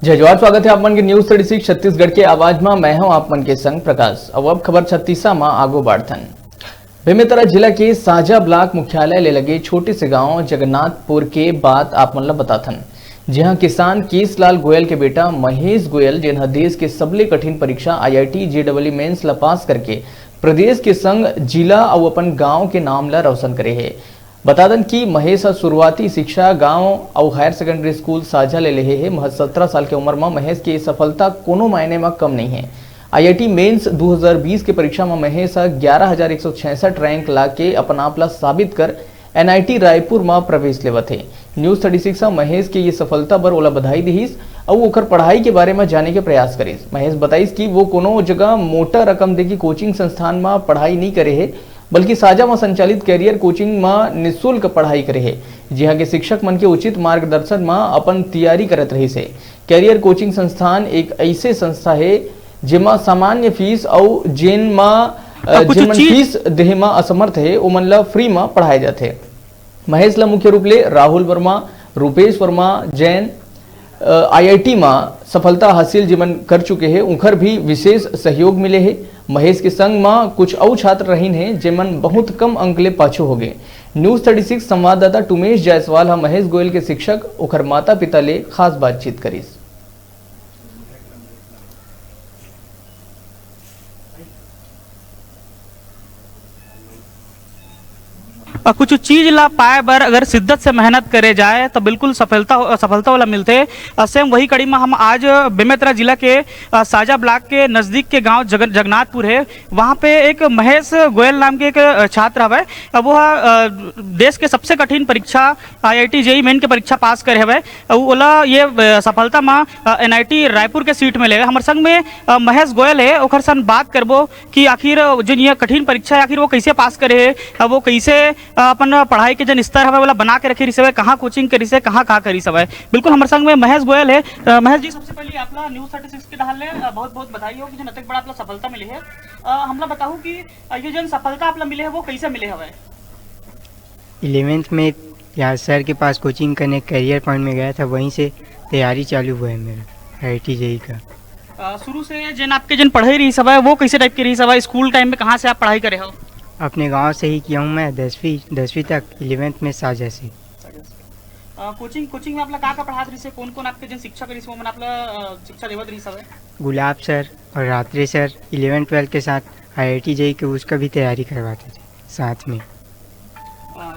जय जवाहर, स्वागत है आप मन के न्यूज 36 छत्तीसगढ़ के आवाज में। मैं हूं आप मन के संग प्रकाश। अब खबर 36 में आगो बढ़थन। बेमेतरा जिला के साजा ब्लॉक मुख्यालय ले लगे छोटे से गांव जगन्नाथपुर के बात आप मन ला बताथन, जहां किसान केसलाल गोयल के बेटा महेश गोयल जिन्हा देश के सबले कठिन परीक्षा IIT JEE मेंस ला पास करके प्रदेश के संग जिला और अपन गांव के नाम ला रोशन करे है। बता दन कि महेश शुरुआती शिक्षा गांव और हायर सेकेंडरी स्कूल साझा ले रहे हैं। महज 17 साल के उम्र में महेश की सफलता कोनो मायने में कम नहीं है। IIT मेंस 2020 के परीक्षा में महेश 11,166 रैंक ला के अपन आप ला साबित कर NIT रायपुर में प्रवेश लेवत है। न्यूज 36 महेश के ये सफलता पर ओला बधाई दीस और ओकर पढ़ाई के बारे में जाने के प्रयास करीस। महेश बताइस कि वो कोनो जगह मोटा रकम दे की कोचिंग संस्थान में पढ़ाई नहीं करे है, बल्कि साझा में संचालित कैरियर कोचिंग में निःशुल्क पढ़ाई करे है, जहां के शिक्षक मन के उचित मार्गदर्शन में अपन तैयारी करत रही से। कैरियर कोचिंग संस्थान एक ऐसे संस्था है जिमा सामान्य फीस और जिन मन फीस देहे में असमर्थ है ओमन ला फ्री में पढ़ाए जाते। महेश ला मुख्य रूप ले राहुल वर्मा, रूपेश वर्मा जैन IIT में सफलता हासिल जिमन कर चुके हैं, उनकर भी विशेष सहयोग मिले है। महेश के संग में कुछ और छात्र रहीन हैं जिमन बहुत कम अंक ले पाछू हो गए। न्यूज 36 संवाददाता टुमेश जायसवाल महेश गोयल के शिक्षक उखर माता पिता ले खास बातचीत करीस। कुछ चीज ला पाए बर अगर शिद्दत से मेहनत करे जाए तो बिल्कुल सफलता वाला मिलते। सेम वही कड़ी में हम आज बेमेतरा जिला के साजा ब्लॉक के नज़दीक के गांव जगन्नाथपुर है, वहाँ पे एक महेश गोयल नाम के एक छात्र हवे। वो देश के सबसे कठिन परीक्षा IIT JEE मेन के परीक्षा पास करे हवे। ओला ये सफलता में NIT रायपुर के सीट में ले। हमारे संग में महेश गोयल है, ओखर सन बात करबो कि आखिर जो ये कठिन परीक्षा है आखिर वो कैसे पास करे है, वो कैसे अपन पढ़ाई के जन स्तर है वाला बना के रखी रही सब, कहाँ कोचिंग करी से कहाँ करी सब है। बिल्कुल हमारे संग में महेश गोयल है। महेश जी, सबसे पहले आपला न्यूज 36 के डाल ले बहुत बहुत बधाई हो कि जन अतक बड़ा आपला सफलता मिली है। हमला बताऊं कि ये जन सफलता आपला मिले है वो कैसे मिले हवे। 11th में यहाँ सर के पास कोचिंग करने करियर पॉइंट में गया था, वहीं से तैयारी चालू हुआ है मेरा IIT JEE का। शुरू से जन आपके जन पढ़ाई रही सब है वो कैसे टाइप की रही सब है, स्कूल टाइम में कहाँ से आप पढ़ाई करे हो। अपने गांव से ही किया हूँ मैं, 10वीं तक, 11th में साझा से। कोचिंग में आपला का पढ़ात रही से, कौन कौन आपके जन शिक्षा करी से वो मन आपला शिक्षा देवत रही सब है। गुलाब सर और रात्रि सर 11-12 के साथ IIT JEE के उसका भी तैयारी करवाते थे साथ में।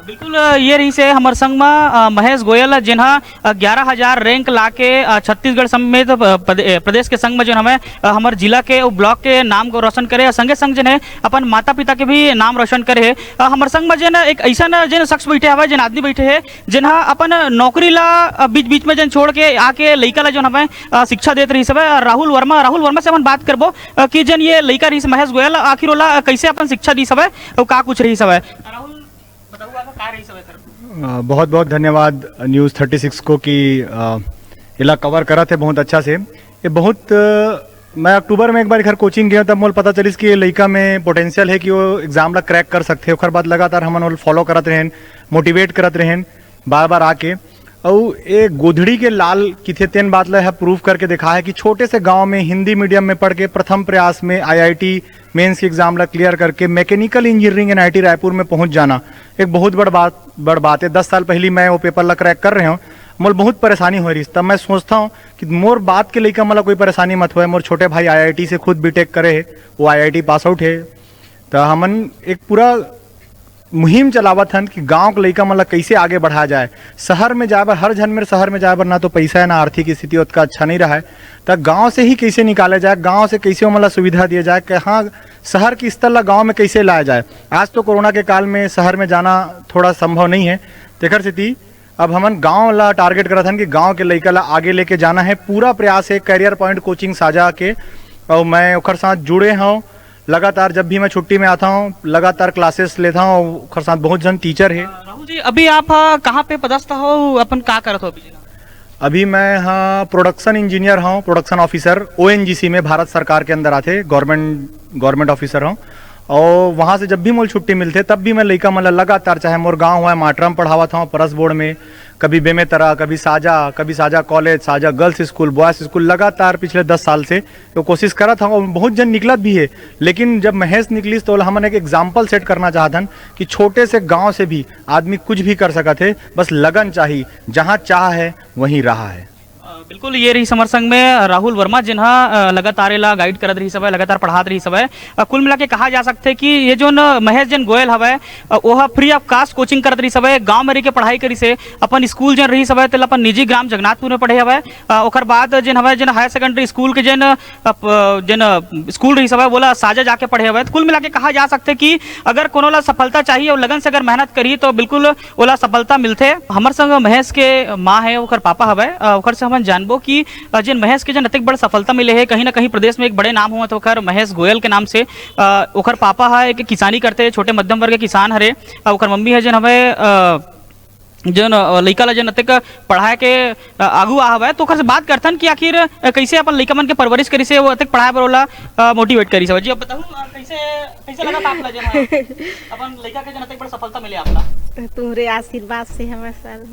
बिल्कुल ये रही से हमारे संग में महेश गोयल जिन्हा 11,000 रैंक लाके छत्तीसगढ़ समेत प्रदेश के संग में जो हमें हमारे जिला के और ब्लॉक के नाम को रोशन करे, संगे संग जन है अपन माता पिता के भी नाम रोशन करे है। हमारे संग में जन एक ऐसा जन शख्स बैठे हवा, जन आदमी बैठे है जिन्हा अपन नौकरी ला बीच में जन छोड़ के आके लड़का ला जो हमें शिक्षा देते रही सब। राहुल वर्मा से अपन बात करबो कि जन ये लड़का रही महेश गोयल आखिर ओला कैसे अपन शिक्षा दी सब और का कुछ रही सब। बहुत बहुत धन्यवाद न्यूज़ 36 को कि इला कवर करा थे बहुत अच्छा से। ये बहुत मैं अक्टूबर में एक बार घर कोचिंग गया तब मोल पता चलिस कि लड़का में पोटेंशियल है कि वो एग्जाम ला क्रैक कर सकते। ओकर बाद लगातार हमन फॉलो करत रहें, मोटिवेट करत रहें बार बार आके। और एक गोधड़ी के लाल किथे तेन बात ला है प्रूफ करके दिखा है कि छोटे से गांव में हिंदी मीडियम में पढ़ के प्रथम प्रयास में IIT मेंस के एग्जाम ला क्लियर करके मैकेनिकल इंजीनियरिंग NIT रायपुर में पहुंच जाना एक बहुत बड़ बात है। 10 साल पहले मैं वो पेपर ला क्रैक कर रहे हूँ, मोल बहुत परेशानी हो रही। तब मैं सोचता हूँ कि मोर बात के लेकर मतलब कोई परेशानी मत हो। मोर छोटे भाई IIT से खुद BTech करे है, वो IIT पास आउट है। तो हमन एक पूरा मुहिम चलावत हन कि गांव के लड़का मतलब कैसे आगे बढ़ाया जाए। शहर में जाए हर जन में शहर में जाए ना तो पैसा है ना आर्थिक स्थिति उतना अच्छा नहीं रहा है, तो गांव से ही कैसे निकाले जाए, गांव से कैसे मतलब सुविधा दिया जाए, कहाँ शहर की स्तर ला गांव में कैसे लाया जाए। आज तो कोरोना के काल में शहर में जाना थोड़ा संभव नहीं है, तेकर स्थिति अब हमन गाँव ला टारगेट करत हन कि गाँव के लड़का ला आगे लेके जाना है। पूरा प्रयास है कैरियर पॉइंट कोचिंग साझा के, और मैं ओखर साथ जुड़े हूँ। लगातार जब भी मैं छुट्टी में आता हूँ लगातार क्लासेस लेता हूँ। ओखर साथ बहुत जन टीचर है। राहुल जी, अभी आप कहाँ पे पदस्थ हो, अपन का करत हो अभी मैं हाँ प्रोडक्शन इंजीनियर हूँ, प्रोडक्शन ऑफिसर ONGC में भारत सरकार के अंदर आते गवर्नमेंट ऑफिसर हूँ। और वहाँ से जब भी मोल छुट्टी मिलते तब भी मैं लड़का मतलब लगातार, चाहे मोर गाँव हुआ माटरा में पढ़ावा था परस बोर्ड में, कभी बेमेतरा, कभी साजा कॉलेज, साजा गर्ल्स स्कूल, बॉयज स्कूल, लगातार पिछले 10 साल से तो कोशिश करा था और बहुत जन निकलत भी है। लेकिन जब महेश निकली तो हमने एक एग्जाम्पल सेट करना चाहतन कि छोटे से गांव से भी आदमी कुछ भी कर सकते थे, बस लगन चाहिए, जहां चाह है वहीं रहा है। बिल्कुल ये रही समर संघ में राहुल वर्मा जिन्हा लगातार ला गाइड करत रही सब है, लगातार पढ़ात रही सब है। कुल मिला के कहा जा सकते कि ये जो महेश जन गोयल हवे वह फ्री ऑफ कास्ट कोचिंग करत रही सब है, गांव में रह के पढ़ाई करी से अपन स्कूल जन रही सब है तो अपन निजी ग्राम जगन्नाथपुर में पढ़े हवे। ओकर बाद जन हवे जन हायर सेकेंडरी स्कूल के जन स्कूल रही सब है बोला साजा जाके पढ़े हवे। कुल मिला के कहा जा सकते कि अगर कोनो ला सफलता चाहिए और लगन से अगर मेहनत करी तो बिल्कुल ओला सफलता मिलते। हमर संग महेश के माँ है, ओकर पापा हवे, ओकर से हम जानबो कि जिन महेश के जन अतिक बड़ सफलता मिले है, कहीं ना कहीं प्रदेश में एक बड़े नाम हुआ तो ओकर महेश गोयल के नाम से। ओकर पापा है एक किसानी करते, छोटे मध्यम वर्ग के किसान हरे। ओकर मम्मी है जन हवे जन लइका ला जन अतिक पढ़ाए के आगू आ हवे, तो ओकर से बात करथन कि आखिर कैसे अपन लइका मन के परवरिश करी से वो अतिक पढ़ाए बर ओला मोटिवेट करी सब। जी अब बताऊं कैसे कैसे लगा आप ला जन अपन लइका के जन अतिक बड़ सफलता मिले आपला? तुम्हारे आशीर्वाद से हमारे साल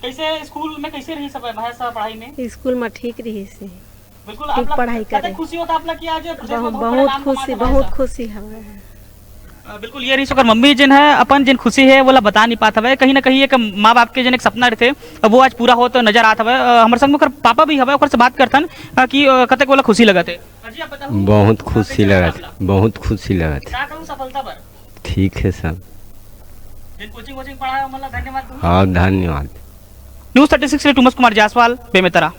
कैसे स्कूल में कैसे रही सब महेश पढ़ाई में? स्कूल में ठीक रही से बिल्कुल ठीक आप पढ़ाई करे, खुशी होता आपला कि आज बहुत खुशी हवे। बिल्कुल ये रही सोकर मम्मी जिन है अपन जिन खुशी है वो ला बता नहीं पाता है, कहीं ना कहीं एक माँ बाप के जन एक सपना रहते वो आज पूरा हो तो नजर आता है। हमारे संग में पापा भी हवे, ओकर से बात करथन कि कते को खुशी लगते? बहुत खुशी लगत, बहुत खुशी लगत। क्या कहूं सफलता पर? ठीक है सब। जिन कोचिंग पढ़ाया मतलब धन्यवाद। हाँ धन्यवाद। न्यूज़ 36 से लिए उमेश कुमार जायसवाल, बेमेतरा।